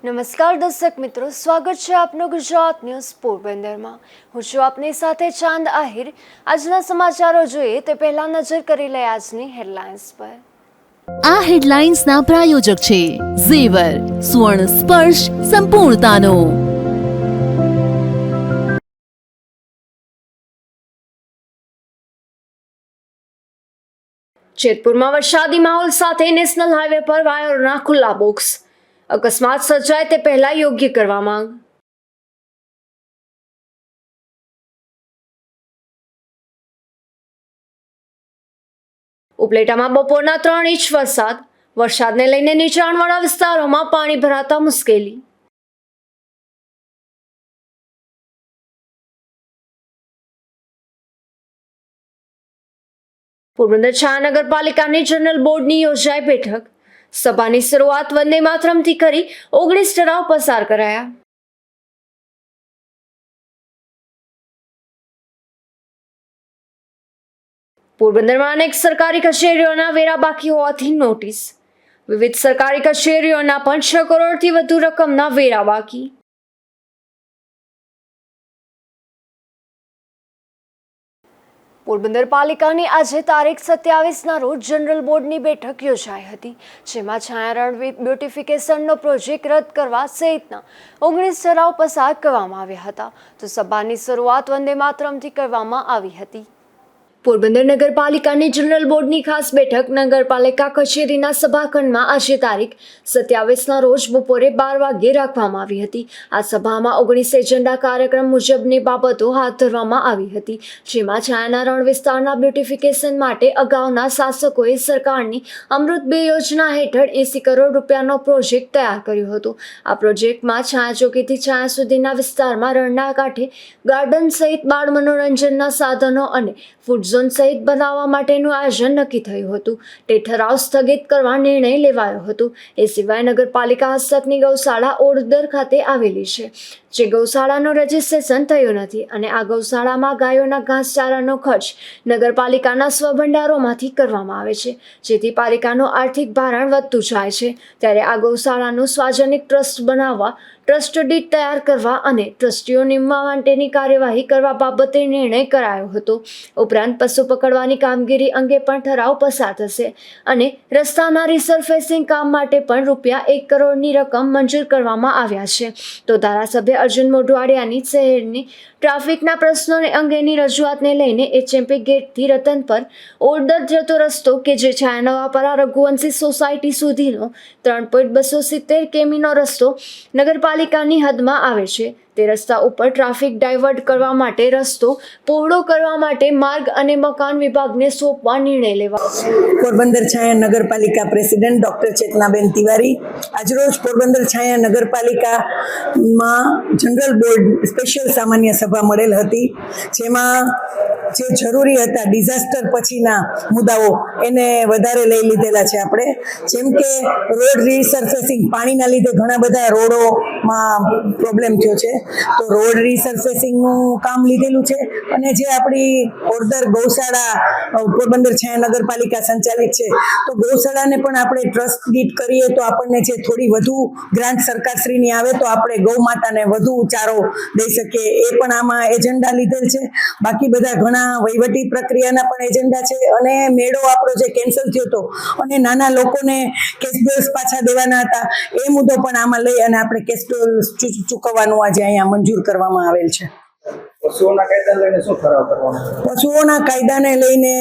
નમસ્કાર દર્શક મિત્રો, સ્વાગત છે આપનું ગુજરાત ન્યૂઝ પોરબંદરમાં। હું છું આપની સાથે ચાંદ આહિર। આજના સમાચારો જોઈએ તે પહેલા નજર કરી લઈએ આજની હેડલાઇન્સ પર। આ હેડલાઇન્સના પ્રાયોજક છે ઝેવર, સ્વર્ણ સ્પર્શ સંપૂર્ણતાનો। જેતપુરમાં વરસાદી માહોલ સાથે નેશનલ હાઈવે પર વાયરોના ખુલ્લા બોક્સ। અકસ્માત સર્જાય તે પહેલા યોગ્ય કરવા માંગ। ઉપલેટામાં બપોરના 3 ઇંચ વરસાદ। વરસાદને લઈને નીચાણવાળા વિસ્તારોમાં પાણી ભરાતા મુશ્કેલી। પોરબંદર છાયા નગરપાલિકાની જનરલ બોર્ડની યોજાઈ બેઠક। સભાની શરૂઆત વંદે માતરમથી કરી 19 ઠરાવ પસાર કરાયા। પોરબંદરમાં અનેક સરકારી કચેરીઓના વેરા બાકી હોવાથી નોટિસ। વિવિધ સરકારી કચેરીઓના પણ 6 કરોડથી વધુ રકમના વેરા બાકી। પોરબંદર પાલિકાની આજે તારીખ 27ના રોજ જનરલ બોર્ડની બેઠક યોજાઈ હતી, જેમાં છાયા રણ બ્યુટિફિકેશનનો પ્રોજેક્ટ રદ કરવા સહિતના 19 ઠરાવ પસાર કરવામાં આવ્યા હતા, તો સભાની શરૂઆત વંદે માતરમથી કરવામાં આવી હતી। પોરબંદર નગરપાલિકાની જનરલ બોર્ડની ખાસ બેઠક નગરપાલિકા કચેરીના સભાખંડમાં આજે તારીખ 27ના રોજ બપોરે 12 વાગ્યે રાખવામાં આવી હતી। આ સભામાં 19 એજન્ડા કાર્યક્રમ મુજબની બાબતો હાથ ધરવામાં આવી હતી, જેમાં છાયાના રણ વિસ્તારના બ્યુટિફિકેશન માટે અગાઉના શાસકોએ સરકારની અમૃત 2 યોજના હેઠળ 80 કરોડ રૂપિયાનો પ્રોજેક્ટ તૈયાર કર્યો હતો। આ પ્રોજેક્ટમાં છાયા ચોકીથી છાયા સુધીના વિસ્તારમાં રણના કાંઠે ગાર્ડન સહિત બાળ મનોરંજનના સાધનો અને ફૂડ ઝોન સહિત બનાવવા માટેનું આયોજન નક્કી થયું હતું। તે ઠરાવ સ્થગિત કરવા નિર્ણય લેવાયો હતો। એ સિવાય નગરપાલિકા હસ્તકની ગૌશાળા ઓડદર ખાતે આવેલી છે, જે ગૌશાળાનું રજીસ્ટ્રેશન થયું નથી અને આ ગૌશાળામાં ગાયોના ઘાસચારાનો ખર્ચ નગરપાલિકાના સ્વભંડારોમાંથી કરવામાં આવે છે, જેથી પાલિકાનું આર્થિક ભારણ વધતું જાય છે। ત્યારે આ ગૌશાળાનું સાર્વજનિક ટ્રસ્ટ બનાવવા, ટ્રસ્ટ ડીડ તૈયાર કરવા અને ટ્રસ્ટીઓ નીમવા માટેની કાર્યવાહી કરવા બાબતે નિર્ણય કરાયો હતો। ઉપરાંત પશુ પકડવાની કામગીરી અંગે પણ ઠરાવ પસાર થશે અને રસ્તાના રિસરફેસિંગ કામ માટે પણ રૂપિયા 1 કરોડની રકમ મંજૂર કરવામાં આવ્યા છે। તો ધારાસભ્ય અર્જુન મોઢવાડિયાની શહેરની ટ્રાફિકના પ્રશ્નોને અંગેની રજૂઆતને લઈને એચએમપી ગેટથી રતન પર ઓડદર જતો રસ્તો કે જે છાયા નવાપરા રઘુવંશી સોસાયટી સુધીનો 3.270 કિમીનો રસ્તો નગરપાલિકાની હદમાં આવે છે, તે રસ્તા ઉપર ટ્રાફિક ડાયવર્ટ કરવા માટે રસ્તો પહોળો કરવા માટે માર્ગ અને મકાન વિભાગને સોંપવા નિર્ણય લેવાયો। પોરબંદર છાયા નગરપાલિકા પ્રેસિડેન્ટ ડોક્ટર ચેતનાબેન તિવારી આજરોજ પોરબંદર છાયા નગરપાલિકામાં જનરલ બોર્ડ સ્પેશિયલ સામાન્ય સભા મળેલ હતી, જેમાં જે જરૂરી હતા ડિઝાસ્ટર પછીના મુદ્દાઓ એને વધારે લઈ લીધેલા છે આપણે, જેમ કે રોડ રીસર્ફેસિંગ, પાણીના લીધે ઘણા બધા રોડોમાં પ્રોબ્લેમ થયો છે, તો રોડ રીસર્ફેસિંગનું કામ લીધેલું છે અને જે આપણી ઓડદર ગૌશાળા પોરબંદર છાયા નગરપાલિકા સંચાલિત છે, તો ગૌશાળાને પણ આપણે ટ્રસ્ટ ડીડ કરીએ તો આપણને જે થોડી વધુ ગ્રાન્ટ સરકારશ્રીની આવે તો આપણે ગૌ માતાને વધુ ચારો દઈ શકીએ, એ પણ આમાં એજન્ડા લીધેલ છે। બાકી બધા ઘણા વહીવટી પ્રક્રિયાના પણ એજન્ડા છે અને મેળો આપણો જે કેન્સલ થયો હતો અને નાના લોકોને કેશ બેલ્સ પાછા દેવાના હતા, એ મુદ્દો પણ આમાં લઈ અને આપણે કેશ બેલ્સ ચૂકવવાનું આજે અહીંયા મંજૂર કરવામાં આવેલ છે। પશુઓના કાયદાને લઈને શું ઠરાવ કરવાનો? પશુઓના કાયદાને લઈને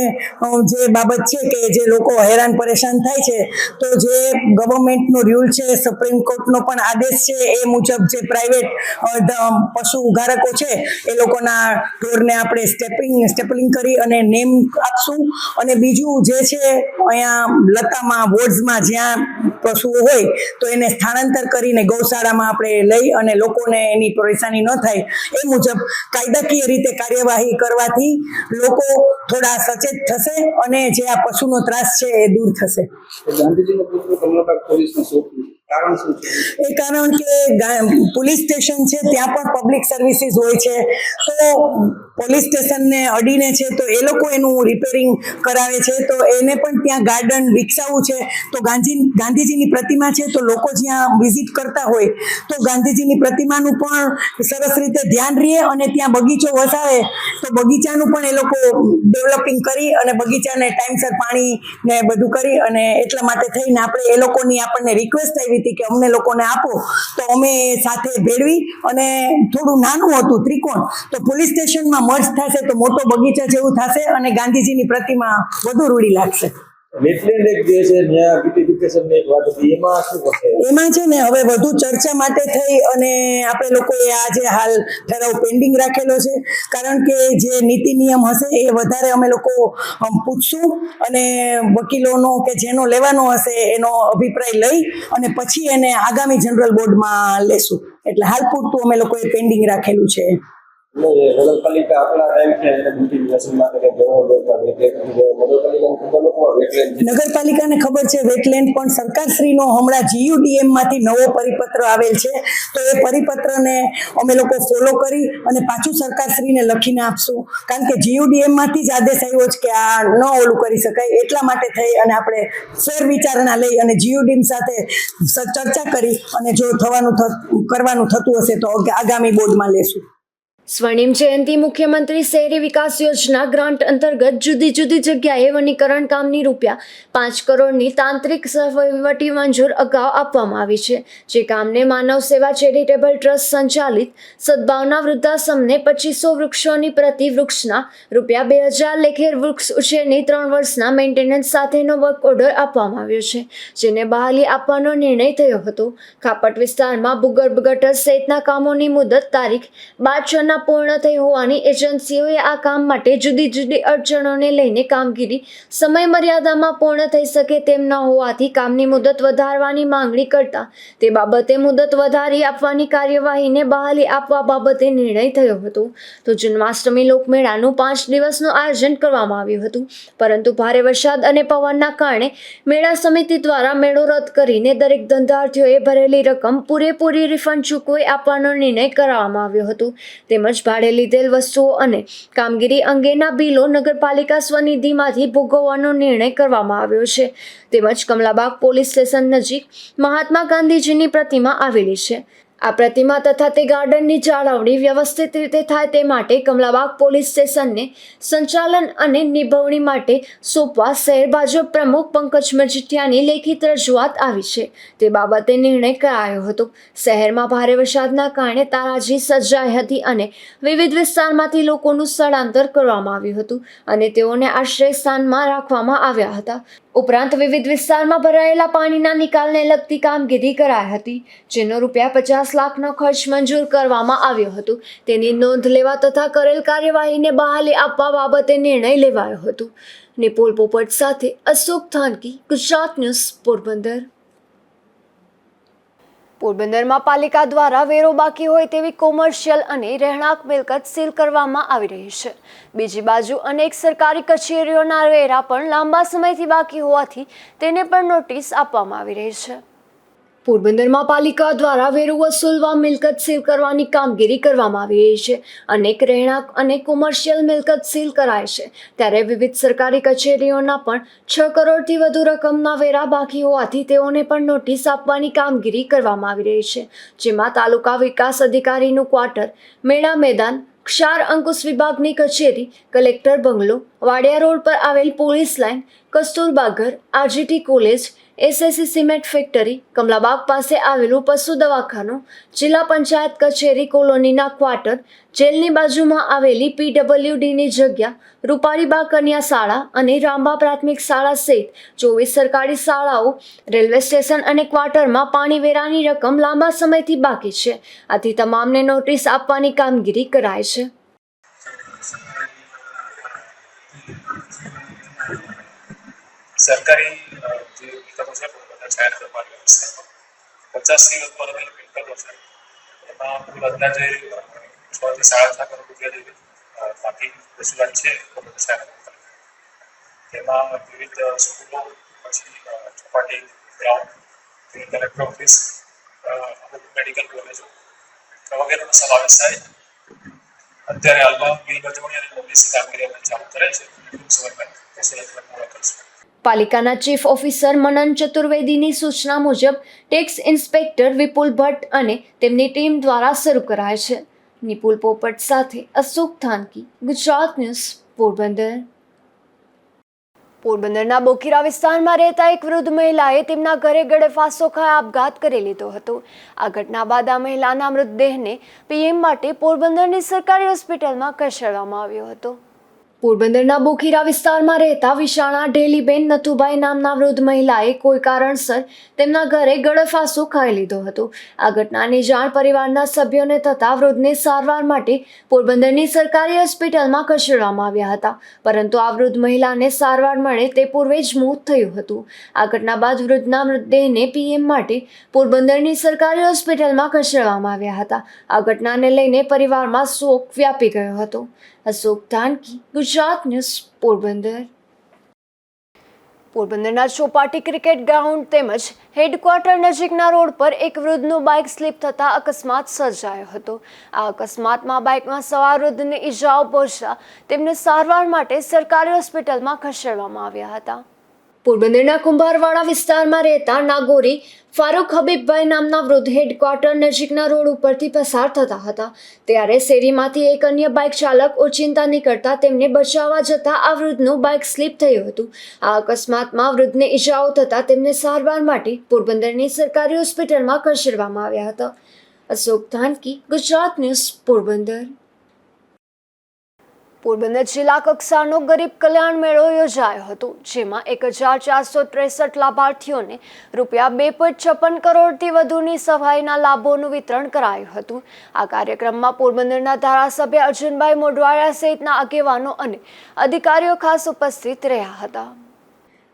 જે બાબત છે કે જે લોકો હેરાન પરેશાન થાય છે, તો જે ગવર્મેન્ટનો રૂલ છે, સુપ્રીમ કોર્ટનો પણ આદેશ છે, એ મુજબ જે પ્રાઇવેટ પશુ ઉગારકો છે એ લોકોના ઢોરને આપણે સ્ટેપલિંગ કરી અને નેમ આપશું અને બીજું જે છે અહીંયા લતામાં વોર્ડ્સમાં જ્યાં પશુઓ હોય તો એને સ્થળાંતર કરીને ગૌશાળામાં આપણે લઈ અને લોકોને એની પરેશાની ન થાય એ મુજબ કાયદાકીય રીતે કાર્યવાહી કરવાથી લોકો થોડા સચેત થશે અને જે આ પશુનો ત્રાસ છે એ દૂર થશે। ગાંધીજીનો પુત્ર કમલાબાગ પોલીસને સોંપ્યું, કારણ શું છે? એ કારણ કે પોલીસ સ્ટેશન છે ત્યાં પણ પબ્લિક સર્વિસીસ હોય છે, તો પોલીસ સ્ટેશનને અડીને છે તો એ લોકો એનું રિપેરિંગ કરાવે છે. તો એને પણ ત્યાં ગાર્ડન વિકસાવવું છે. તો ગાંધીજીની પ્રતિમા છે તો લોકો જ્યાં વિઝિટ કરતા હોય તો ગાંધીજીની પ્રતિમાનું પણ સરસ રીતે ધ્યાન રહે અને ત્યાં બગીચો વસાવે તો બગીચાનું પણ એ લોકો ડેવલપિંગ કરી અને બગીચાને ટાઈમસર પાણી ને બધું કરી અને એટલા માટે થઈને આપણે એ લોકોની આપણને રિક્વેસ્ટ આવી હતી કે અમને લોકોને આપો તો અમે સાથે ભેળવી અને થોડું નાનું હતું ત્રિકોણ તો પોલીસ સ્ટેશનમાં મર્જ થશે તો મોટો બગીચા જેવું થશે અને ગાંધીજીની પ્રતિમા વધુ રૂડી લાગશે. વેટલેન્ડ એક જે છે ત્યાં બ્યુટિફિકેશન ની એક વાત હતી એમાં શું થશે? એમાં છે ને હવે વધુ ચર્ચા માટે થઈ અને આપણે લોકોએ આજે હાલ ઠરાવ પેન્ડિંગ રાખેલો છે કારણ કે જે નીતિ નિયમ હશે એ વધારે અમે લોકો પૂછશું અને વકીલોનો કે જેનો લેવાનો હશે એનો અભિપ્રાય લઈ અને પછી એને આગામી જનરલ બોર્ડમાં લેશું. એટલે હાલ પૂરતું અમે લોકોએ પેન્ડિંગ રાખેલું છે. નગરપાલિકા આટલા ટાઈમ છે એને બ્યુટિફિકેશન માટે કે નગરપાલિકાને ખબર છે વેટલેન્ડ પણ સરકારશ્રીનો હમણાં GUDM માંથી નવો પરિપત્ર આવેલ છે તો એ પરિપત્રને અમે લોકો ફોલો કરી અને પાછું સરકારશ્રીને લખીને આપશું કારણ કે GUDM માંથી જ આદેશ આવ્યો છે કે આ ન ઓલું કરી શકાય એટલા માટે થઈ અને આપણે ફેર વિચારણા લઈ અને GUDM સાથે ચર્ચા કરી અને જો કરવાનું થતું હશે તો આગામી બોર્ડમાં લેશું. સ્વર્ણિમ જયંતિ મુખ્યમંત્રી શહેરી વિકાસ યોજના ગ્રાન્ટ અંતર્ગત જુદી જુદી જગ્યાએ વનીકરણ કામની ₹5 કરોડની તાંત્રિક વહીવટી મંજૂર અગાઉ આપવામાં આવી છે. જે કામને માનવ સેવા ચેરિટેબલ ટ્રસ્ટ સંચાલિત સદભાવના વૃદ્ધાશ્રમને 2500 વૃક્ષોની પ્રતિ વૃક્ષના ₹2000 લેખે વૃક્ષ ઉછેરની 3 વર્ષના મેન્ટેનન્સ સાથેનો વર્ક ઓર્ડર આપવામાં આવ્યો છે જેને બહાલી આપવાનો નિર્ણય થયો હતો. ખાપટ વિસ્તારમાં ભૂગર્ભ ગટર સહિતના કામોની મુદત તારીખ 12 પૂર્ણ થઈ હોવાની એજન્સીઓએ આ કામ માટે જુદી જુદી અડચણોને લઈને કામગીરી સમય મર્યાદામાં પૂર્ણ થઈ શકે તેમ ન હોવાથી કામની મુદત વધારવાની માંગણી કરતા તે બાબતે મુદત વધારી આપવાની કાર્યવાહીને બહાલી આપવા બાબતે નિર્ણય થયો હતો. તો જન્માષ્ટમી લોકમેળાનું 5 દિવસનું આયોજન કરવામાં આવ્યું હતું પરંતુ ભારે વરસાદ અને પવનના કારણે મેળા સમિતિ દ્વારા મેળો રદ કરીને દરેક ધંધાર્થીઓએ ભરેલી રકમ પૂરેપૂરી રિફંડ ચૂકવી આપવાનો નિર્ણય કરવામાં આવ્યો હતો. તેમજ ભાડે લીધેલ વસ્તુઓ અને કામગીરી અંગેના બિલો નગરપાલિકા સ્વનિધિમાંથી ભોગવવાનો નિર્ણય કરવામાં આવ્યો છે. તેમજ કમલાબાગ પોલીસ સ્ટેશન નજીક મહાત્મા ગાંધીજીની પ્રતિમા આવેલી છે. આ પ્રતિમા તથા તે ગાર્ડનની જાળવણી વ્યવસ્થિત રીતે થાય તે માટે કમલાબાગ પોલીસ સ્ટેશનને સંચાલન અને નિભાવણી માટે સોંપવા શહેર ભાજપ પ્રમુખ પંકજ મજીઠિયાની લેખિત રજૂઆત આવી છે. તે બાબતે નિર્ણય કરાયો હતો. શહેરમાં ભારે વરસાદના કારણે તારાજી સર્જાઈ હતી અને વિવિધ વિસ્તારમાંથી લોકોનું સ્થળાંતર કરવામાં આવ્યું હતું અને તેઓને આશ્રય સ્થાનમાં રાખવામાં આવ્યા હતા. ઉપરાંત વિવિધ વિસ્તારમાં ભરાયેલા પાણીના નિકાલને લગતી કામગીરી કરાઈ હતી જેનો ₹50 લાખનો ખર્ચ મંજૂર કરવામાં આવ્યો હતો. તેની નોંધ લેવા તથા કરેલ કાર્યવાહીને બહાલી આપવા બાબતે નિર્ણય લેવાયો હતો. નિપુલ પોપટ સાથે અશોક થાનકી, ગુજરાત ન્યૂઝ, પોરબંદર. પોરબંદરમાં પાલિકા દ્વારા વેરો બાકી હોય તેવી કોમર્શિયલ અને રહેણાંક મિલકત સીલ કરવામાં આવી રહી છે. બીજી બાજુ અનેક સરકારી કચેરીઓના વેરા પણ લાંબા સમયથી બાકી હોવાથી તેને પણ નોટિસ આપવામાં આવી રહી છે. પોરબંદરમાં પાલિકા દ્વારા વેરો વસૂલવા મિલકત સીલ કરવાની કામગીરી કરવામાં આવી રહી છે. અનેક રહેણાંક અને કોમર્શિયલ મિલકત સીલ કરાય છે ત્યારે વિવિધ સરકારી કચેરીઓના પણ 6 કરોડથી વધુ રકમના વેરા બાકી હોવાથી તેઓને પણ નોટિસ આપવાની કામગીરી કરવામાં આવી રહી છે. જેમાં તાલુકા વિકાસ અધિકારીનું ક્વાર્ટર, મેળા મેદાન, ક્ષાર અંકુશ વિભાગની કચેરી, કલેક્ટર બંગલો, વાડિયા રોડ પર આવેલ પોલીસ લાઇન, કસ્તુરબા ઘર, RGT college, SSC cement factory, Kamlabagh પાસે આવેલું પશુ દવાખાનું, જિલ્લા પંચાયત કચેરી કોલોનીના ક્વાર્ટર, જેલની બાજુમાં આવેલી PWDની જગ્યા, રૂપાળીબા કન્યા શાળા અને રામબા પ્રાથમિક શાળા સહિત 24 સરકારી શાળાઓ, રેલવે સ્ટેશન અને ક્વાર્ટરમાં પાણીવેરાની રકમ લાંબા સમયથી બાકી છે. આથી તમામને નોટિસ આપવાની કામગીરી કરાય છે. સરકારી જે મિલકતો છે પોરબંદર શહેર નગરપાલિકા વિસ્તારમાં 50થી ઉપર મિલકતો છે એમાં કુલ અંદાજે 6 થી 7.5 કરોડ રૂપિયા જેવી બાકી વસૂલાત છે પોરબંદર શહેર નગરપાલિકા. તેમાં વિવિધ સ્કૂલો, પછી ચોપાટી, ગ્રાઉન્ડ, કલેક્ટર ઓફિસ, અમુક મેડિકલ કોલેજો વગેરેનો સમાવેશ થાય. અત્યારે હાલમાં બિલ બજવણી અને ઓબીસી કામગીરી અમે ચાલુ કરે છે. ટૂંક સમયમાં અમે પૂરા કરીશું. પાલિકાના ચીફ ઓફિસર મનન ચતુર્વેદીની સૂચના મુજબ ટેક્સ ઇન્સ્પેક્ટર વિપુલ ભટ્ટ અને તેમની ટીમ દ્વારા શરૂ કરાય છે. નિપુલ પોપટ સાથે અશોક થાનકી, ગુજરાત ન્યૂઝ, પોરબંદર. પોરબંદરના બોખીરા વિસ્તારમાં રહેતા એક વૃદ્ધ મહિલાએ તેમના ઘરે ગળેફાંસો ખાઈ આપઘાત કરી લીધો હતો. આ ઘટના બાદ આ મહિલાના મૃતદેહને પીએમ માટે પોરબંદરની સરકારી હોસ્પિટલમાં ખસેડવામાં આવ્યો હતો. પોરબંદરના બોખીરા વિસ્તારમાં રહેતા વિશાળા ઢેલીબેન નથુભાઈ નામના વૃદ્ધ મહિલાએ કોઈ કારણસર તેમના ઘરે ગળેફાંસો ખાઈ લીધો હતો. આ ઘટનાની જાણ પરિવારના સભ્યોને થતાં વૃદ્ધને સારવાર માટે પોરબંદરની સરકારી હોસ્પિટલમાં ખસેડવામાં આવ્યા હતા, પરંતુ આ વૃદ્ધ મહિલાને સારવાર મળે તે પૂર્વે જ મોત થયું હતું. આ ઘટના બાદ વૃદ્ધના મૃતદેહને પીએમ માટે પોરબંદરની સરકારી હોસ્પિટલમાં ખસેડવામાં આવ્યા હતા. આ ઘટનાને લઈને પરિવારમાં શોક વ્યાપી ગયો હતો. અશોક થાનકી, ગુજરાત ન્યૂઝ, પોરબંદર. પોરબંદરના ચોપાટી ક્રિકેટ ગ્રાઉન્ડ તેમજ હેડક્વાર્ટર નજીકના રોડ પર એક વૃદ્ધનું બાઇક સ્લીપ થતાં અકસ્માત સર્જાયો હતો. આ અકસ્માતમાં બાઇકમાં સવાર વૃદ્ધને ઈજાઓ પહોંચતા તેમને સારવાર માટે સરકારી હોસ્પિટલમાં ખસેડવામાં આવ્યા હતા. પોરબંદરના કુંભારવાડા વિસ્તારમાં રહેતા નાગોરી ફારૂક હબીબભાઈ નામના વૃદ્ધ હેડક્વાર્ટર નજીકના રોડ ઉપરથી પસાર થતા હતા, ત્યારે શેરીમાંથી એક અન્ય બાઇક ચાલક ઓચિંતા નીકળતા તેમને બચાવવા જતાં આ વૃદ્ધનું બાઇક સ્લીપ થયું હતું. આ અકસ્માતમાં વૃદ્ધને ઈજાઓ થતાં તેમને સારવાર માટે પોરબંદરની સરકારી હોસ્પિટલમાં ખસેડવામાં આવ્યા હતા. અશોક થાનકી, ગુજરાત ન્યૂઝ, પોરબંદર. પોરબંદર જિલ્લા કક્ષાનો ગરીબ કલ્યાણ મેળો યોજાયો હતો, જેમાં 1463 લાભાર્થીઓને ₹2.56 કરોડથી વધુની સહાયના લાભોનું વિતરણ કરાયું હતું. આ કાર્યક્રમમાં પોરબંદરના ધારાસભ્ય અર્જુનભાઈ મોઢવાડિયા સહિતના આગેવાનો અને અધિકારીઓ ખાસ ઉપસ્થિત રહ્યા હતા.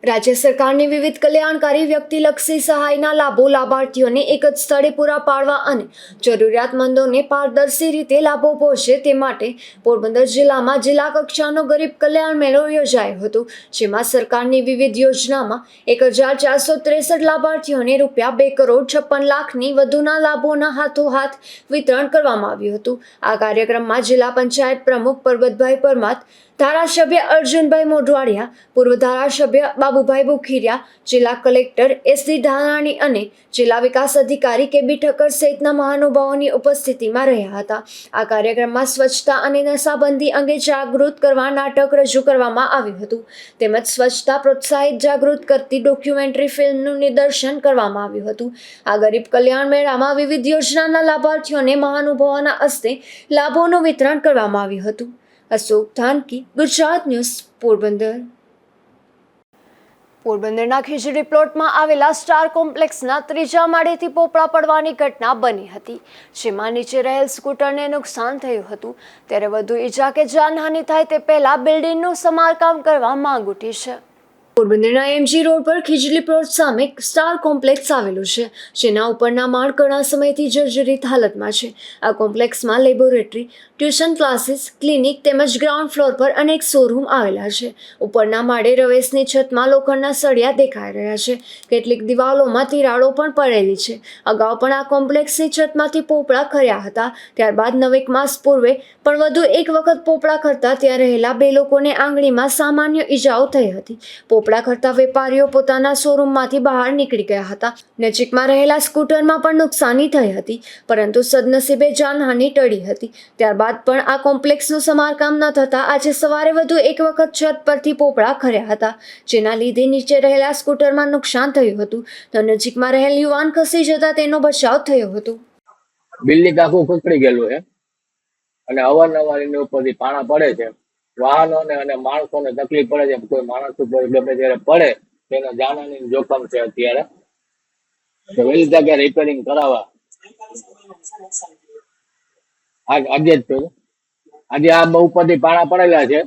રાજ્ય સરકારની વિવિધ કલ્યાણકારી વ્યક્તિલક્ષી સહાયના લાભો લાભાર્થીઓને એક જ સ્થળે પૂરા પાડવા અને જરૂરિયાતમંદોને પારદર્શી રીતે લાભો પહોંચે તે માટે પોરબંદર જિલ્લામાં જિલ્લા કક્ષાનો ગરીબ કલ્યાણ મેળો યોજાયો હતો, જેમાં સરકારની વિવિધ યોજનામાં 1463 લાભાર્થીઓને ₹2.56 વધુના લાભોના હાથોહાથ વિતરણ કરવામાં આવ્યું હતું. આ કાર્યક્રમમાં જિલ્લા પંચાયત પ્રમુખ પરબતભાઈ પરમાર, ધારાસભ્ય અર્જુનભાઈ મોઢવાડિયા, પૂર્વ ધારાસભ્ય બાબુભાઈ બુખીરિયા, જિલ્લા કલેક્ટર એસડી ધાનાણી અને જિલ્લા વિકાસ અધિકારી કેબી ઠક્કર સહિતના મહાનુભાવોની ઉપસ્થિતિમાં રહ્યા હતા. આ કાર્યક્રમમાં સ્વચ્છતા અને નશાબંધી અંગે જાગૃત કરવા નાટક રજૂ કરવામાં આવ્યું હતું, તેમજ સ્વચ્છતા પ્રોત્સાહિત જાગૃત કરતી ડોક્યુમેન્ટરી ફિલ્મનું નિદર્શન કરવામાં આવ્યું હતું. આ ગરીબ કલ્યાણ મેળામાં વિવિધ યોજનાના લાભાર્થીઓને મહાનુભાવોના હસ્તે લાભોનું વિતરણ કરવામાં આવ્યું હતું. અશોક થાનકી, ગુજરાત ન્યૂઝ, પોરબંદર. પોરબંદરના ખીજડી પ્લોટમાં આવેલા સ્ટાર કોમ્પ્લેક્સના 3જા માળેથી પોપડા પડવાની ઘટના બની હતી, જેમાં નીચે રહેલ સ્કૂટરને નુકસાન થયું હતું, ત્યારે વધુ ઈજા કે જાનહાનિ થાય તે પહેલા બિલ્ડિંગનું સમારકામ કરવા માંગ ઉઠી છે. પોરબંદરના એમજી રોડ પર ખીજડી પ્લોટ સામે સ્ટાર કોમ્પ્લેક્સ આવેલું છે, જેના ઉપરના માળ ઘણા સમયથી જર્જરિત હાલતમાં છે. આ કોમ્પ્લેક્સમાં લેબોરેટરી, ટ્યુશન ક્લાસીસ, ક્લિનિક તેમજ ગ્રાઉન્ડ ફ્લોર પર અનેક શોરૂમ આવેલા છે. ઉપરના માળે રવેશની છતમાં લોખંડના સળિયા દેખાઈ રહ્યા છે. કેટલીક દિવાલોમાં તિરાડો પણ પડેલી છે. અગાઉ પણ આ કોમ્પ્લેક્સની છતમાંથી પોપડા ખર્યા હતા. ત્યારબાદ 9 માસ પૂર્વે પણ વધુ એક વખત પોપડા ખરતા ત્યાં રહેલા 2 લોકોને આંગળીમાં સામાન્ય ઈજાઓ થઈ હતી. પોપડા ખરતા વેપારીઓ પોતાના શોરૂમમાંથી બહાર નીકળી ગયા હતા. નજીકમાં રહેલા સ્કૂટરમાં પણ નુકસાની થઈ હતી, પરંતુ સદનસીબે જાનહાનિ ટળી હતી. ત્યારબાદ પણ આ કોમ્પ્લેક્સનું સમારકામ ન થતાં આજે સવારે વધુ એક વખત છત પરથી પોપડા ખર્યા હતા, જેના લીધે નીચે રહેલા સ્કૂટરમાં નુકસાન થયું હતું, તો નજીકમાં રહેલ યુવાન ખસી જતા તેનો બચાવ થયો હતો. બિલ્ડિંગ આખું ખુકડી ગયેલું છે અને અવારનવાર એની ઉપરથી પાણા પડે છે. વાહનોને અને માણસોને તકલીફ પડે છે. કોઈ માણસ ઉપર ગમે ત્યારે પડે તેનો જાનહાનિનું જોખમ છે. અત્યારે તો વહેલી તકે રિપેરિંગ કરાવવા આજે જ થયું. આજે આ ઉપરથી પાણા પડેલા છે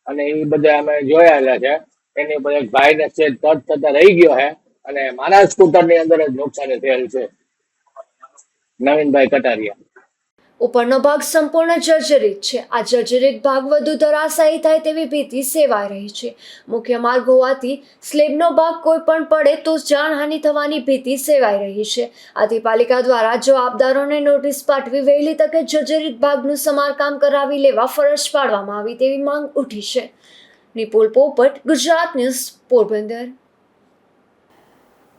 અને એ બધા અમે જોયેલા છે. એની ઉપર એક ભાઈને છે તટ થતા રહી ગયો છે અને મારા સ્કૂટર ની અંદર જ નુકસાની થયેલ છે. નવીનભાઈ કટારિયા. ઉપરનો ભાગ સંપૂર્ણ જર્જરિત છે. આ જર્જરિત ભાગ વધુ ધરાશાયી થાય તેવી ભીતિ સેવાઈ રહી છે. મુખ્ય માર્ગ હોવાથી સ્લેબનો ભાગ કોઈ પણ પડે તો જાનહાનિ થવાની ભીતિ સેવાઈ રહી છે. આથી પાલિકા દ્વારા જવાબદારોને નોટિસ પાઠવી વહેલી તકે જર્જરિત ભાગનું સમારકામ કરાવી લેવા ફરજ પાડવામાં આવી તેવી માંગ ઉઠી છે. નિપુલ પોપટ, ગુજરાત ન્યૂઝ, પોરબંદર.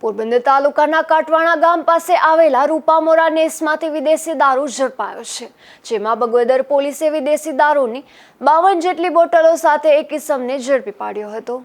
પોરબંદર તાલુકાના કાટવાણા ગામ પાસે આવેલા રૂપામોરા નેસમાંથી વિદેશી દારૂ ઝડપાયો છે. જેમાં બગવદર પોલીસે વિદેશી દારૂની 52 જેટલી બોટલો સાથે એક ઇસમને ઝડપી પાડ્યો હતો.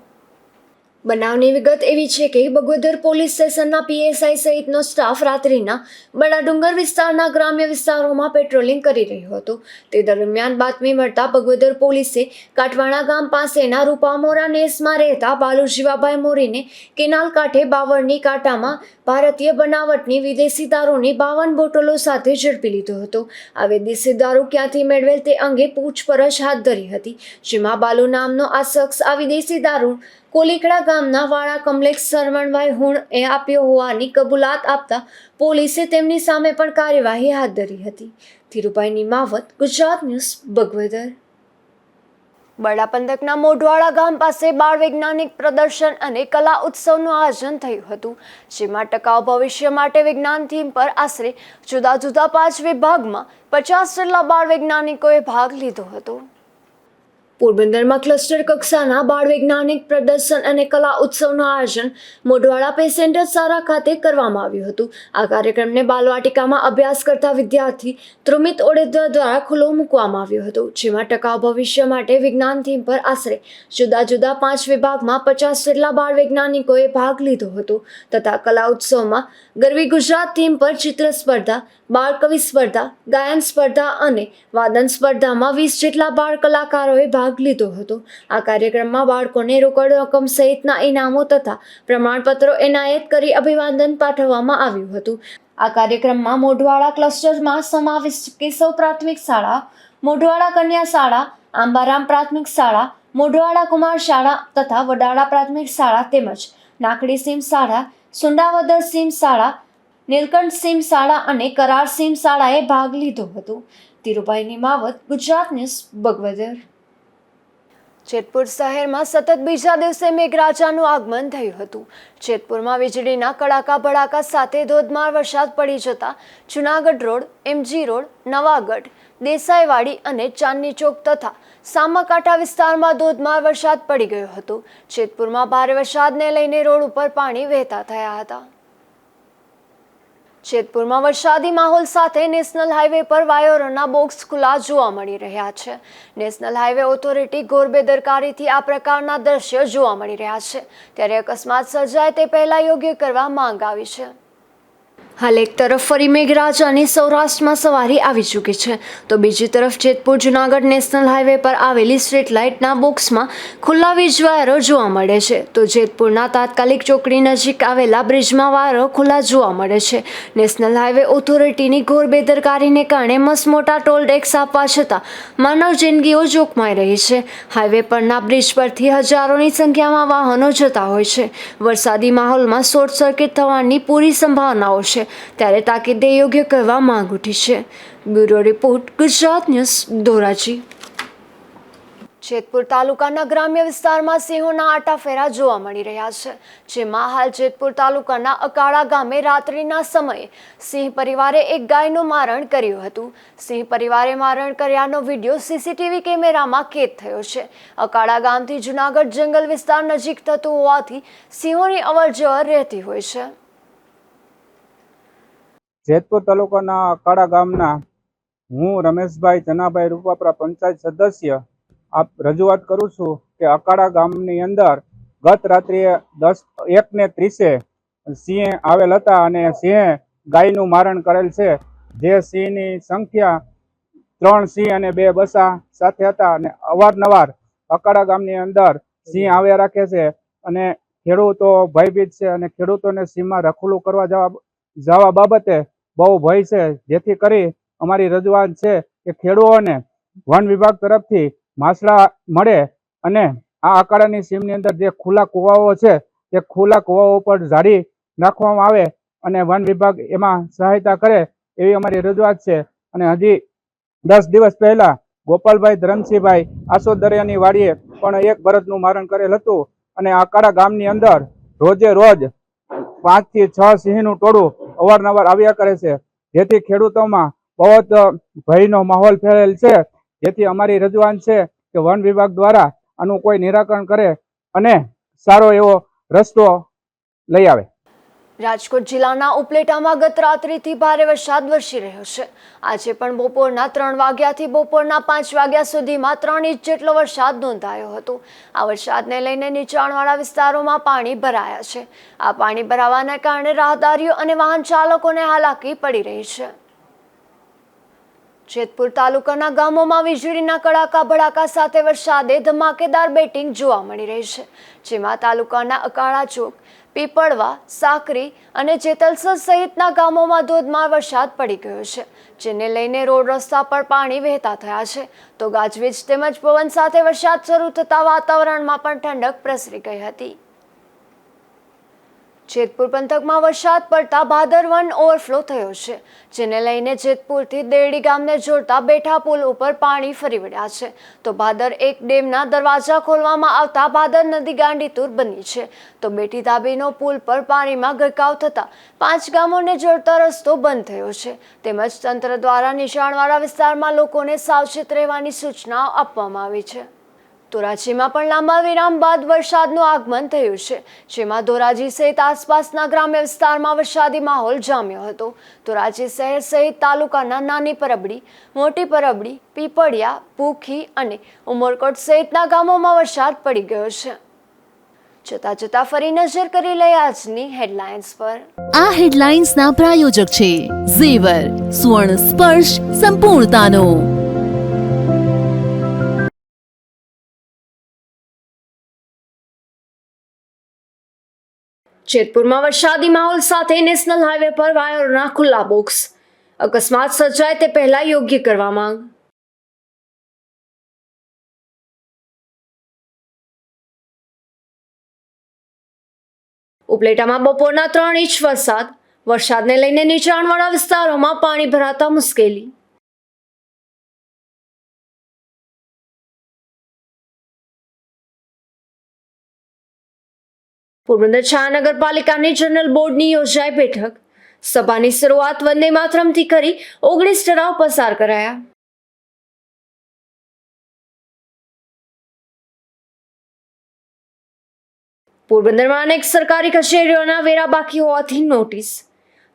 બનાવની વિગત એવી છે કે બગવદર પોલીસ સ્ટેશનના પીએસઆઈ સહિતનો સ્ટાફ રાત્રિના બડા ડુંગર વિસ્તારના ગ્રામ્ય વિસ્તારોમાં પેટ્રોલિંગ કરી રહ્યો હતો. તે દરમિયાન બાતમી મળતા બગવદર પોલીસે કાટવાણા ગામ પાસેના રૂપામોરા નેસમાં રહેતા બાલુ જીવાભાઈ મોરીને કેનાલ કાંઠે બાવળની કાંટામાં ભારતીય બનાવટની વિદેશી દારૂની 52 બોટલો સાથે ઝડપી લીધો હતો. આ વિદેશી દારૂ ક્યાંથી મેળવેલ તે અંગે પૂછપરછ હાથ ધરી હતી. જેમાં બાલુ નામનો આ શખ્સ આ વિદેશી દારૂ કોલીકડા ગામના વાળા કમલેશ સરવણભાઈ હુણએ આપ્યો હોવાની કબૂલાત આપતા પોલીસે તેમની સામે પણ કાર્યવાહી હાથ ધરી હતી. ધીરુભાઈ નિમાવત, ગુજરાત ન્યૂઝ, બગવદર. બરડા પંથકના મોઢવાડા ગામ પાસે બાળ વૈજ્ઞાનિક પ્રદર્શન અને કલા ઉત્સવનું આયોજન થયું હતું. જેમાં ટકાઉ ભવિષ્ય માટે વિજ્ઞાન થીમ પર આશરે જુદા જુદા 5 વિભાગમાં 50 જેટલા બાળ વૈજ્ઞાનિકોએ ભાગ લીધો હતો. પોરબંદરમાં ક્લસ્ટર કક્ષાના બાળ વૈજ્ઞાનિક પ્રદર્શન અને કલા ઉત્સવનું આયોજન મોઢવાડા પેસેન્જર શાળા ખાતે કરવામાં આવ્યું હતું. આ કાર્યક્રમને બાલવાટિકામાં અભ્યાસ કરતા વિદ્યાર્થી ત્રુમિત ઓડેદ્વાર દ્વારા ખુલ્લો મૂકવામાં આવ્યો હતો. જેમાં ટકાઉ ભવિષ્ય માટે વિજ્ઞાન થીમ પર આશરે જુદા જુદા 5 વિભાગમાં 50 જેટલા બાળ વૈજ્ઞાનિકોએ ભાગ લીધો હતો. તથા કલા ઉત્સવમાં ગરવી ગુજરાત થીમ પર ચિત્ર સ્પર્ધા, બાળ કવિ સ્પર્ધા, ગાયન સ્પર્ધા અને વાદન સ્પર્ધામાં 20 જેટલા બાળ કલાકારોએ ભાગ લીધો હતો. આ કાર્યક્રમમાં બાળકોને રોકડ રકમ સહિતના ઇનામો તથા પ્રમાણપત્રો એનાયત કરી અભિવાદન પાઠવવામાં આવ્યું હતું. આ કાર્યક્રમમાં મોઢવાડા ક્લસ્ટરમાં સમાવિષ્ટ કેશવ પ્રાથમિક શાળા, મોઢવાડા કન્યા શાળા, આંબારામ પ્રાથમિક શાળા, મોઢવાડા કુમાર શાળા તથા વડાળા પ્રાથમિક શાળા તેમજ નાકડી સીમ શાળા, સુંડાવદર સીમ શાળા, નીલકંઠ સીમ શાળા અને કરાર સીમ શાળાએ ભાગ લીધો હતો. ધીરુભાઈ નિમાવત, ગુજરાત ન્યૂઝ, બગવદર. જેતપુર શહેરમાં સતત બીજા દિવસે મેઘરાજાનું આગમન થયું હતું. જેતપુરમાં વીજળીના કડાકા ભડાકા સાથે ધોધમાર વરસાદ પડી જતા Junagadh road, MG road, Navagadh, Desaiwadi અને ચાંદની ચોક તથા સામાકાંઠા વિસ્તારમાં ધોધમાર વરસાદ પડી ગયો હતો. જેતપુરમાં ભારે વરસાદને લઈને રોડ ઉપર પાણી વહેતા થયા હતા. જેતપુરમાં વરસાદી માહોલ સાથે નેશનલ હાઈવે પર વાયરોના બોક્સ ખુલ્લા જોવા મળી રહ્યા છે. નેશનલ હાઈવે ઓથોરિટી ઘોર બેદરકારીથી આ પ્રકારના દ્રશ્યો જોવા મળી રહ્યા છે. ત્યારે અકસ્માત સર્જાય તે પહેલા યોગ્ય કરવા માંગ આવી છે. હાલ એક તરફ ફરી મેઘરાજાની સૌરાષ્ટ્રમાં સવારી આવી ચૂકી છે તો બીજી તરફ જેતપુર જુનાગઢ નેશનલ હાઈવે પર આવેલી સ્ટ્રીટ લાઇટના બોક્સમાં ખુલ્લા વીજ વાયરો જોવા મળે છે. તો જેતપુરના તાત્કાલિક ચોકડી નજીક આવેલા બ્રિજમાં વાયરો ખુલ્લા જોવા મળે છે. નેશનલ હાઈવે ઓથોરિટીની ઘોર બેદરકારીને કારણે મસમોટા ટોલ ટેક્સ આપવા છતાં માનવ જિંદગીઓ જોખમાઈ રહી છે. હાઈવે પરના બ્રિજ પરથી હજારોની સંખ્યામાં વાહનો જતા હોય છે. વરસાદી માહોલમાં શોર્ટ સર્કિટ થવાની પૂરી સંભાવનાઓ છે. ત્યારે તાકીદે યોગ્ય કરવા માંગ ઉઠી છે. Bureau report, Gujarat news, Dhoraji. Jetpur તાલુકાના ગ્રામ્ય વિસ્તારમાં સિંહોના આટાફેરા જોવા મળી રહ્યા છે. જેમાં હાલ જેતપુર તાલુકાના અકાળા ગામે રાત્રિના સમયે સિંહ પરિવારે એક ગાયનું મારણ કર્યું હતું. સિંહ પરિવારે મારણ કર્યાનો વિડીયો સીસીટીવી કેમેરામાં કેદ થયો છે. અકાળા ગામથી જુનાગઢ જંગલ વિસ્તાર નજીક થતું હોવાથી સિંહોની અવરજવર રહેતી હોય છે. જેતપુર તાલુકાના અકાળા ગામના હું રમેશભાઈ જનાભાઈ રૂપાપરા પંચાયત સદસ્ય આપ રજૂઆત કરું છું કે અકાળા ગામની અંદર ગત રાત્રિએ 1:30 સિંહ આવેલ હતા અને સિંહે ગાયનું મારણ કરેલ છે. જે સિંહની સંખ્યા 3 સિંહ અને 2 બસા સાથે હતા અને અવારનવાર અકાળા ગામની અંદર સિંહ આવ્યા રાખે છે અને ખેડૂતો ભયભીત છે અને ખેડૂતોને સિંહમાં રખોલું કરવા જવા બાબતે બહુ ભય છે. જેથી કરી અમારી રજૂઆત છે કે ખેડૂતોને વન વિભાગ તરફથી માછલા મળે અને આ અકાળાની સીમની અંદર જે ખુલ્લા કુવાઓ છે તે ખુલ્લા કુવાઓ પર ઝાડી નાખવામાં આવે અને વન વિભાગ એમાં સહાયતા કરે એવી અમારી રજૂઆત છે. અને હજી 10 દિવસ પહેલા ગોપાલભાઈ ધરમસિંહભાઈ આસોદરિયાની વાડીએ પણ એક બળદનું મારણ કરેલ હતું અને અકાળા ગામની અંદર રોજે રોજ 5 થી 6 સિંહનું ટોળું અવારનવાર આવ્યા કરે છે, જેથી ખેડૂતોમાં બહુ જ ભયનો માહોલ ફેલાયેલ છે. જેથી અમારી રજૂઆત છે કે વન વિભાગ દ્વારા આનું કોઈ નિરાકરણ કરે અને સારો એવો રસ્તો લઈ આવે. રાજકોટ જિલ્લાના ઉપલેટામાં ગત રાત્રિથી ભારે વરસાદ વરસી રહ્યો છે. આજે પણ બપોરના 3 વાગ્યાથી બપોરના 5 વાગ્યા સુધીમાં 3 ઇંચ જેટલો વરસાદ નોંધાયો હતો. આ વરસાદને લઈને નીચાણવાળા વિસ્તારોમાં પાણી ભરાયા છે. આ પાણી ભરાવાના કારણે રાહદારીઓ અને વાહન ચાલકોને હાલાકી પડી રહી છે. જેતપુર તાલુકાના ગામોમાં વીજળીના કડાકા ભડાકા સાથે વરસાદે ધમાકેદાર બેટિંગ જોવા મળી રહી છે, જેમાં તાલુકાના અકાળા ચોક, પીપળવા, સાકરી અને જેતલસર સહિતના ગામોમાં ધોધમાર વરસાદ પડી ગયો છે, જેને લઈને રોડ રસ્તા પર પાણી વહેતા થયા છે. તો ગાજવીજ તેમજ પવન સાથે વરસાદ શરૂ થતા વાતાવરણમાં પણ ઠંડક પ્રસરી ગઈ હતી. જેતપુર પંથકમાં વરસાદ પડતા ભાદર વન ઓવરફ્લો થયો છે, જેને લઈને જેતપુરથી દેરડી ગામને જોડતા બેઠા પુલ ઉપર પાણી ફરી વળ્યા છે. તો ભાદર એક ડેમના દરવાજા ખોલવામાં આવતા ભાદર નદી ગાંડીતુર બની છે. તો બેઠી ધાબીનો પુલ પર પાણીમાં ગરકાવ થતા 5 ગામોને જોડતા રસ્તો બંધ થયો છે. તેમજ તંત્ર દ્વારા નીચાણવાળા વિસ્તારમાં લોકોને સાવચેત રહેવાની સૂચના આપવામાં આવી છે. ધોરાજીમાં પણ લાંબા વિરામ બાદ વરસાદનું આગમન થયું છે, જેમાં ધોરાજી સહિત આસપાસના ગ્રામ્ય વિસ્તારમાં વરસાદી માહોલ જામ્યો હતો. ધોરાજી શહેર સહિત તાલુકાના નાની પરબડી, મોટી પરબડી, પીપળિયા, ભૂખી અને ઉમરકોટ સહિતના ગામોમાં વરસાદ પડી ગયો છે. જતા ફરી નજર કરી લઈએ આજની હેડલાઇન્સ પર. આ હેડલાઇન્સના પ્રાયોજક છે ઝેવર, સુવર્ણ સ્પર્શ સંપૂર્ણતાનો. જેતપુરમાં વરસાદી માહોલ સાથે નેશનલ હાઈવે પર વાયરોના ખુલ્લા બોક્સ. અકસ્માત સર્જાય તે પહેલા યોગ્ય કરવા માંગ. ઉપલેટામાં બપોરના 3 ઇંચ વરસાદ. વરસાદને લઈને નીચાણવાળા વિસ્તારોમાં પાણી ભરાતા મુશ્કેલી. પોરબંદર છાયા નગરપાલિકાની જનરલ બોર્ડની યોજાઈ બેઠક. સભાની શરૂઆત વંદે માતરમથી કરી 19 ઠરાવ પસાર કરાયા. પોરબંદરમાં અનેક સરકારી કચેરીઓના વેરા બાકી હોવાથી નોટિસ.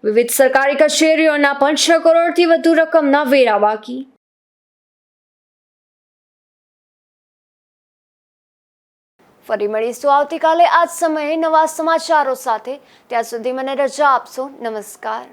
વિવિધ સરકારી કચેરીઓના પણ 6 કરોડથી વધુ રકમના વેરા બાકી. ફરી મળીશું આવતીકાલે આ જ સમયે નવા સમાચારો સાથે. ત્યાં સુધી મને રજા આપશો. નમસ્કાર.